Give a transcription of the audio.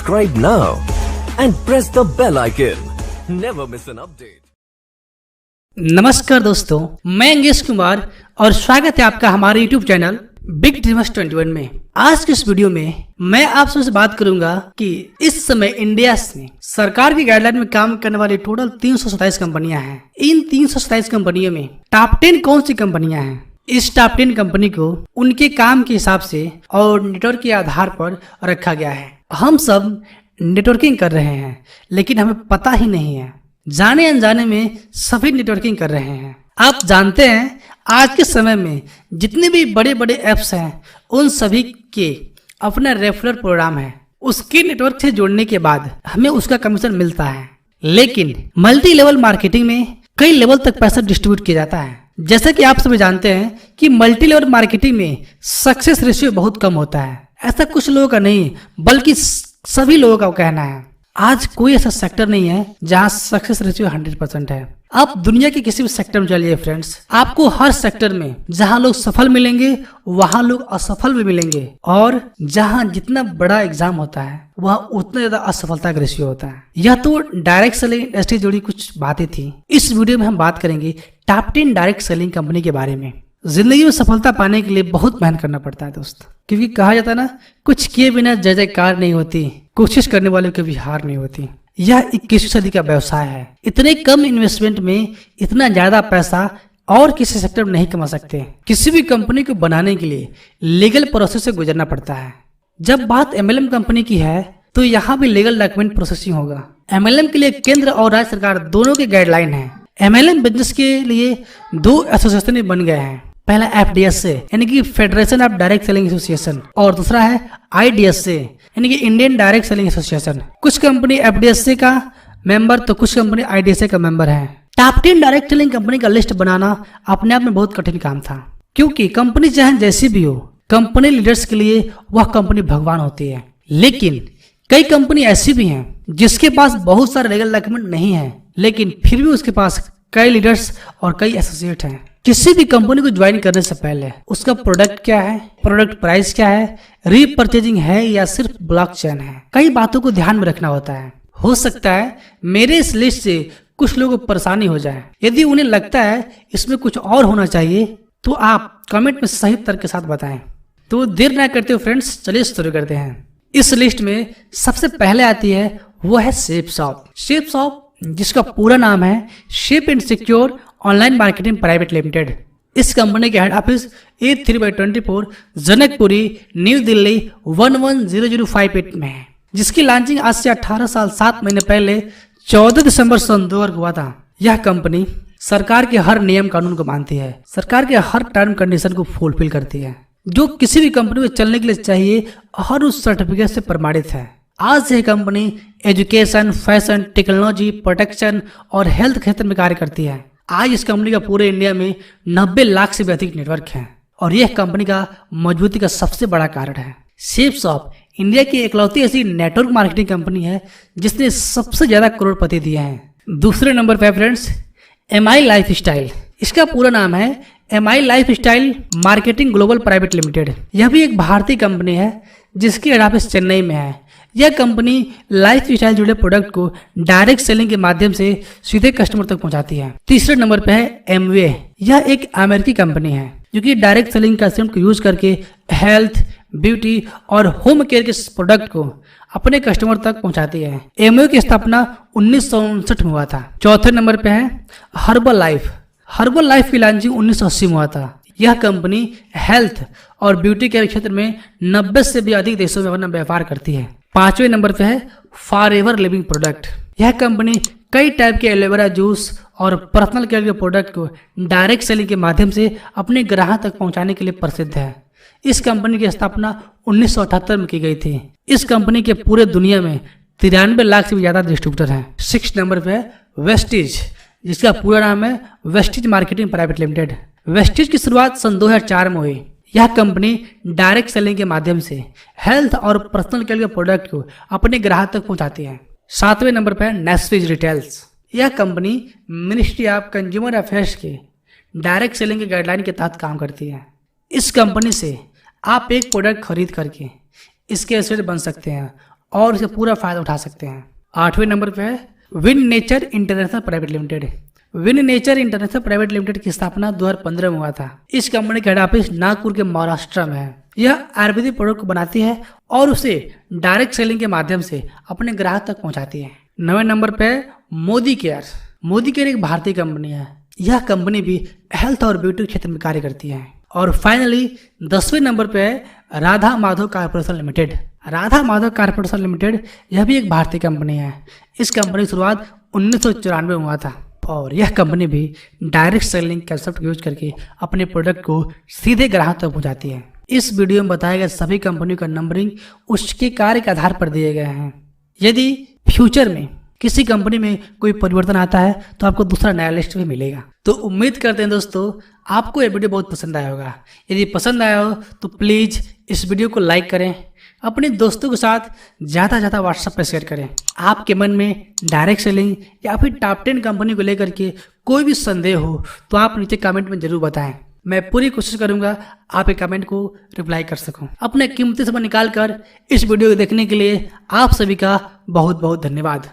Subscribe now and press the bell icon. Never miss an update. नमस्कार दोस्तों, मैं अंगेश कुमार और स्वागत है आपका हमारे YouTube चैनल बिग ड्रीमर्स 21 में। आज के इस वीडियो में मैं आप सबसे बात करूंगा कि इस समय इंडिया में सरकार की गाइडलाइन में काम करने वाली टोटल 327 कंपनियां हैं। इन 327 कंपनियों में टॉप 10 कौन सी कंपनियां हैं? इस टॉप 10 कंपनी को उनके काम के हिसाब से और नेटवर्क के आधार पर रखा गया है। हम सब नेटवर्किंग कर रहे हैं लेकिन हमें पता ही नहीं है, जाने अनजाने में सभी नेटवर्किंग कर रहे हैं। आप जानते हैं आज के समय में जितने भी बड़े बड़े ऐप्स हैं उन सभी के अपना रेफरल प्रोग्राम है। उसके नेटवर्क से जोड़ने के बाद हमें उसका कमीशन मिलता है, लेकिन मल्टी लेवल मार्केटिंग में कई लेवल तक पैसा डिस्ट्रीब्यूट किया जाता है। जैसा कि आप सभी जानते हैं कि मल्टी लेवल मार्केटिंग में सक्सेस रेशियो बहुत कम होता है। ऐसा कुछ लोगों का नहीं बल्कि सभी लोगों का कहना है। आज कोई ऐसा सेक्टर नहीं है जहां सक्सेस रेशियो 100% है। आप दुनिया के किसी भी सेक्टर में चलिए फ्रेंड्स, आपको हर सेक्टर में जहां लोग सफल मिलेंगे वहां लोग असफल भी मिलेंगे, और जहां जितना बड़ा एग्जाम होता है वह उतना ज्यादा असफलता का रेशियो होता है। यह तो डायरेक्ट सेलिंग इंडस्ट्री जुड़ी कुछ बातें थी। इस वीडियो में हम बात करेंगे टॉप 10 डायरेक्ट सेलिंग कंपनी के बारे में। जिंदगी में सफलता पाने के लिए बहुत मेहनत करना पड़ता है दोस्त, क्योंकि कहा जाता है ना, कुछ किए बिना जय जयकार नहीं होती, कोशिश करने वालों की भी हार नहीं होती। यह 21वीं सदी का व्यवसाय है। इतने कम इन्वेस्टमेंट में इतना ज्यादा पैसा और किसी सेक्टर में नहीं कमा सकते। किसी भी कंपनी को बनाने के लिए लीगल प्रोसेस से गुजरना पड़ता है। जब बात MLM कंपनी की है तो यहाँ भी लीगल डॉक्यूमेंट प्रोसेसिंग होगा। MLM के लिए केंद्र और राज्य सरकार दोनों की गाइडलाइन है। MLM बिजनेस के लिए 2 एसोसिएशन बन गए हैं। पहला FDSA यानी कि federation of direct selling association, और दूसरा है IDSA यानी कि इंडियन डायरेक्ट सेलिंग एसोसिएशन। कुछ कंपनी FDSA का मेंबर तो कुछ कंपनी IDSA का मेंबर है। टॉप 10 डायरेक्ट सेलिंग कंपनी का लिस्ट बनाना अपने आप में बहुत कठिन काम था, क्योंकि कंपनी चाहे जैसी भी हो, कंपनी लीडर्स के लिए वह कंपनी भगवान होती है। लेकिन कई कंपनी ऐसी भी हैं जिसके पास बहुत सारे लीगल डॉक्यूमेंट नहीं है, लेकिन फिर भी उसके पास कई लीडर्स और कई एसोसिएट हैं। किसी भी कंपनी को ज्वाइन करने से पहले उसका प्रोडक्ट क्या है, प्रोडक्ट प्राइस क्या है, रीपर्चेजिंग है या सिर्फ ब्लॉकचेन है, कई बातों को ध्यान में रखना होता है। हो सकता है मेरे इस लिस्ट से कुछ लोगों को परेशानी हो जाए। यदि उन्हें लगता है इसमें कुछ और होना चाहिए तो आप कमेंट में सही तर्क के साथ बताएं। तो देर ना करते हो फ्रेंड्स, चलिए शुरू करते हैं। इस लिस्ट में सबसे पहले आती है वो है शेपशॉप। शेपशॉप जिसका पूरा नाम है shape and secure online marketing private limited. इस कंपनी के head office 83/24 Janakpuri new Delhi 110058 में है, जिसकी लॉन्चिंग आज से 18 साल 7 महीने पहले 14 दिसंबर सन 2000 को हुआ था। यह कंपनी सरकार के हर नियम कानून को मानती है, सरकार के हर टर्म कंडीशन को फुलफिल करती है, जो किसी भी कंपनी में चलने के लिए चाहिए हर उस सर्टिफिकेट से प्रमाणित है। आज से company education, fashion, technology, protection और हेल्थ क्षेत्र में कार्य करती है। आज इस कंपनी का पूरे इंडिया में 90 लाख से भी अधिक नेटवर्क है, और यह कंपनी का मजबूती का सबसे बड़ा कारण है। शेपशॉप इंडिया की इकलौती ऐसी नेटवर्क मार्केटिंग कंपनी है जिसने सबसे ज्यादा करोड़पति दिए हैं। दूसरे नंबर पर फ्रेंड्स MI लाइफ स्टाइल। इसका पूरा नाम है MI life style marketing global private limited. यह भी एक भारतीय कंपनी है जिसकी हेड ऑफिस चेन्नई में है। यह कंपनी लाइफ स्टाइल जुड़े प्रोडक्ट को डायरेक्ट सेलिंग के माध्यम से सीधे कस्टमर तक पहुंचाती है। तीसरे नंबर पे है एमवे। यह एक अमेरिकी कंपनी है जो कि डायरेक्ट सेलिंग कंसेप्ट को यूज करके हेल्थ, ब्यूटी और होम केयर के प्रोडक्ट को अपने कस्टमर तक पहुंचाती है। एमवे की स्थापना 1959 में हुआ था। चौथे नंबर पे है हर्बल लाइफ। हर्बल लाइफ की लॉन्चिंग 1980 में हुआ था। यह कंपनी हेल्थ और ब्यूटी केयर क्षेत्र में 90 से भी अधिक देशों में अपना व्यापार करती है। पांचवें नंबर पे है फॉरएवर लिविंग प्रोडक्ट। यह कंपनी कई टाइप के एलोवेरा जूस और पर्सनल केयर के प्रोडक्ट को डायरेक्ट सेलिंग के माध्यम से अपने ग्राहक तक पहुंचाने के लिए प्रसिद्ध है। इस कंपनी की स्थापना 1978 में की गई थी। इस कंपनी के पूरे दुनिया में 93 लाख से भी ज्यादा डिस्ट्रीब्यूटर हैं। 6 नंबर पे है वेस्टिज, जिसका पूरा नाम है Vestige marketing private limited. Vestige की शुरुआत सन 2004 में हुई। यह कंपनी डायरेक्ट सेलिंग के माध्यम से हेल्थ और पर्सनल केयर के प्रोडक्ट को अपने ग्राहक तक पहुंचाती है। 7वें नंबर पर है नेस्विज रिटेल्स। यह company ministry of consumer affairs के डायरेक्ट सेलिंग के गाइडलाइन के तहत काम करती है। इस कंपनी से आप एक प्रोडक्ट खरीद करके इसके एसेट बन सकते हैं और इसका पूरा फायदा उठा सकते हैं। 8वें नंबर पे है win nature international private limited. Win nature international private limited की स्थापना 2015 में हुआ था। इस कंपनी का हेड ऑफिस नागपुर के महाराष्ट्र में है। यह आयुर्वेदिक प्रोडक्ट को बनाती है और उसे डायरेक्ट सेलिंग के माध्यम से अपने ग्राहक तक पहुंचाती है। 9वें नंबर पे मोदी केयर। मोदी केयर एक भारतीय कंपनी है। यह कंपनी भी हेल्थ और ब्यूटी क्षेत्र में कार्य करती है। और फाइनली 10वें नंबर पे है Radha Madhav corporation limited. Radha Madhav corporation limited यह भी एक भारतीय कंपनी है। इस कंपनी की शुरुआत 1994 में हुआ था और यह कंपनी भी डायरेक्ट सेलिंग कंसेप्ट यूज करके अपने प्रोडक्ट को सीधे ग्राहक तक पहुंचाती है। इस वीडियो में बताए गए सभी कंपनियों का नंबरिंग उसके कार्य के आधार पर दिए गए हैं। यदि फ्यूचर में किसी कंपनी में कोई परिवर्तन आता है तो आपको दूसरा नया लिस्ट भी मिलेगा। तो उम्मीद करते हैं दोस्तों आपको ये वीडियो बहुत पसंद आया होगा। यदि पसंद आया हो तो प्लीज़ इस वीडियो को लाइक करें, अपने दोस्तों के साथ ज़्यादा से ज़्यादा व्हाट्सएप पर शेयर करें। आपके मन में डायरेक्ट सेलिंग या फिर टॉप 10 कंपनी को लेकर के कोई भी संदेह हो तो आप नीचे कमेंट में जरूर बताएं। मैं पूरी कोशिश करूंगा आप एक कमेंट को रिप्लाई कर सकूं। अपने कीमती समय निकाल कर इस वीडियो को देखने के लिए आप सभी का बहुत बहुत धन्यवाद।